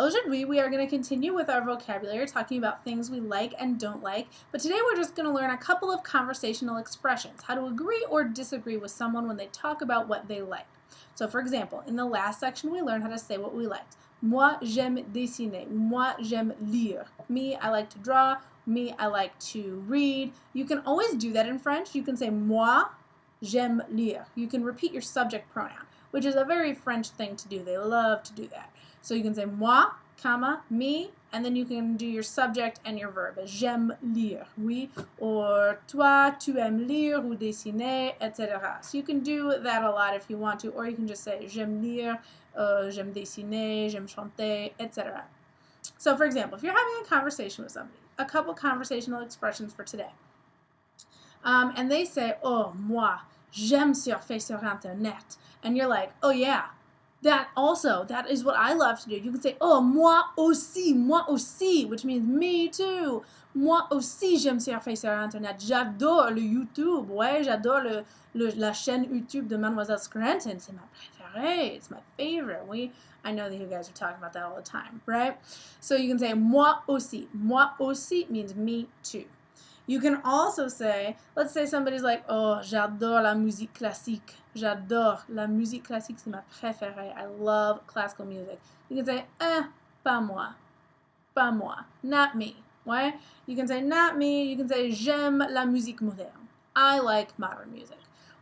Aujourd'hui, we are going to continue with our vocabulary, talking about things we like and don't like, but today we're just going to learn a couple of conversational expressions, how to agree or disagree with someone when they talk about what they like. So for example, in the last section we learned how to say what we liked. Moi, j'aime dessiner. Moi, j'aime lire. Me, I like to draw. Me, I like to read. You can always do that in French. You can say moi, j'aime lire. You can repeat your subject pronoun, which is a very French thing to do. They love to do that. So you can say moi, comma, me, and then you can do your subject and your verb. J'aime lire, oui, or toi, tu aimes lire ou dessiner, etc. So you can do that a lot if you want to, or you can just say j'aime lire, j'aime dessiner, j'aime chanter, etc. So for example, if you're having a conversation with somebody, a couple conversational expressions for today, and they say, oh, moi, j'aime surfer sur Internet, and you're like, oh yeah, that is what I love to do. You can say, oh, moi aussi, which means me too. Moi aussi, j'aime surfer sur Internet. J'adore le YouTube. Ouais, j'adore la chaîne YouTube de Mlle. Scranton. C'est ma préférée. It's my favorite. I know that you guys are talking about that all the time, right? So you can say, moi aussi. Moi aussi means me too. You can also say, let's say somebody's like, oh, j'adore la musique classique. J'adore la musique classique, c'est ma préférée. I love classical music. You can say, pas moi. Pas moi. Not me. Ouais? You can say, not me. You can say, j'aime la musique moderne. I like modern music.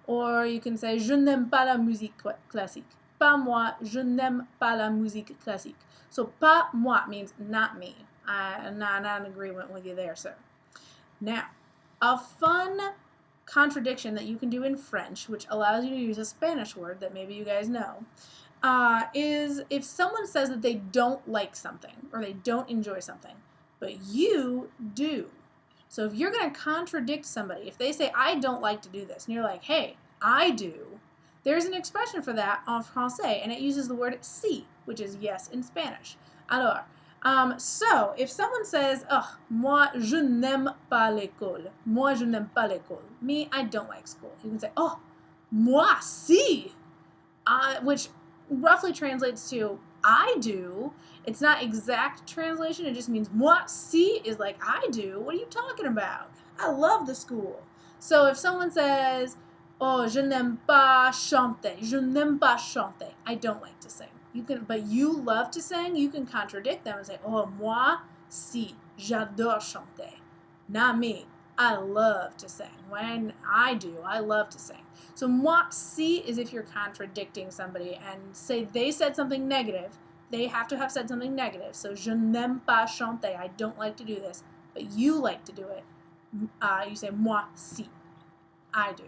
Or you can say, je n'aime pas la musique classique. Pas moi, je n'aime pas la musique classique. So, pas moi means not me. I'm not in agreement with you there, sir. Now, a fun contradiction that you can do in French, which allows you to use a Spanish word that maybe you guys know, is if someone says that they don't like something or they don't enjoy something, but you do. So if you're going to contradict somebody, if they say, I don't like to do this, and you're like, hey, I do, there's an expression for that en français, and it uses the word si, which is yes in Spanish. Alors, so if someone says, oh, moi, je n'aime pas l'école. Moi, je n'aime pas l'école. Me, I don't like school. You can say, oh, moi, si. Which roughly translates to, I do. It's not exact translation. It just means, moi, si is like, I do. What are you talking about? I love the school. So if someone says, oh, je n'aime pas chanter. Je n'aime pas chanter. I don't like to sing. But you love to sing, you can contradict them and say, oh, moi, si, j'adore chanter. Not me. I love to sing. When I do, I love to sing. So moi, si is if you're contradicting somebody and say they said something negative, they have to have said something negative. So je n'aime pas chanter. I don't like to do this, but you like to do it. You say moi, si. I do.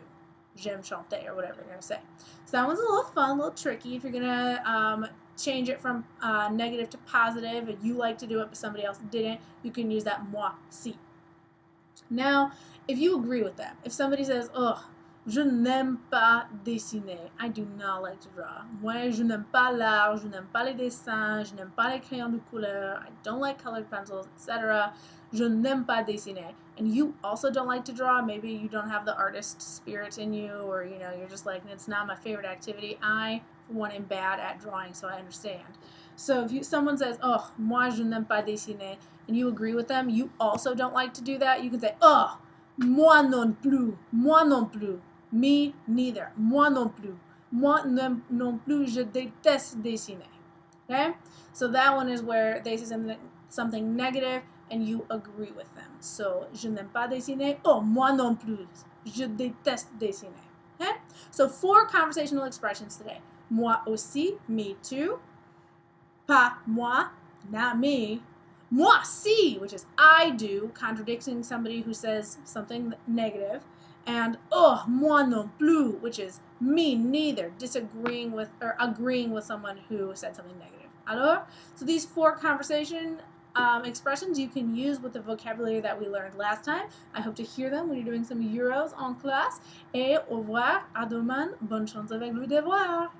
J'aime chanter, or whatever you're going to say. So that one's a little fun, a little tricky. If you're going to change it from negative to positive, and you like to do it but somebody else didn't, you can use that moi, si. Now, if you agree with them, if somebody says, oh, je n'aime pas dessiner, I do not like to draw. Moi, je n'aime pas l'art, je n'aime pas les dessins, je n'aime pas les crayons de couleur, I don't like colored pencils, etc. Je n'aime pas dessiner. And you also don't like to draw. Maybe you don't have the artist spirit in you, or you're just like, it's not my favorite activity. I, for one, am bad at drawing, so I understand. So if someone says, oh, moi je n'aime pas dessiner, and you agree with them, you also don't like to do that, you can say, oh, moi non plus, me neither, moi non plus, moi non plus, je déteste dessiner. Okay? So that one is where they say something negative, and you agree with them. So, je n'aime pas dessiner. Oh, moi non plus. Je déteste dessiner. Okay? So, 4 conversational expressions today. Moi aussi, me too. Pas moi, not me. Moi si, which is I do, contradicting somebody who says something negative. And oh, moi non plus, which is me neither, disagreeing with or agreeing with someone who said something negative. Alors, so these 4 conversation expressions you can use with the vocabulary that we learned last time. I hope to hear them when you're doing some euros en classe. Et au revoir, à demain, bonne chance avec le devoir.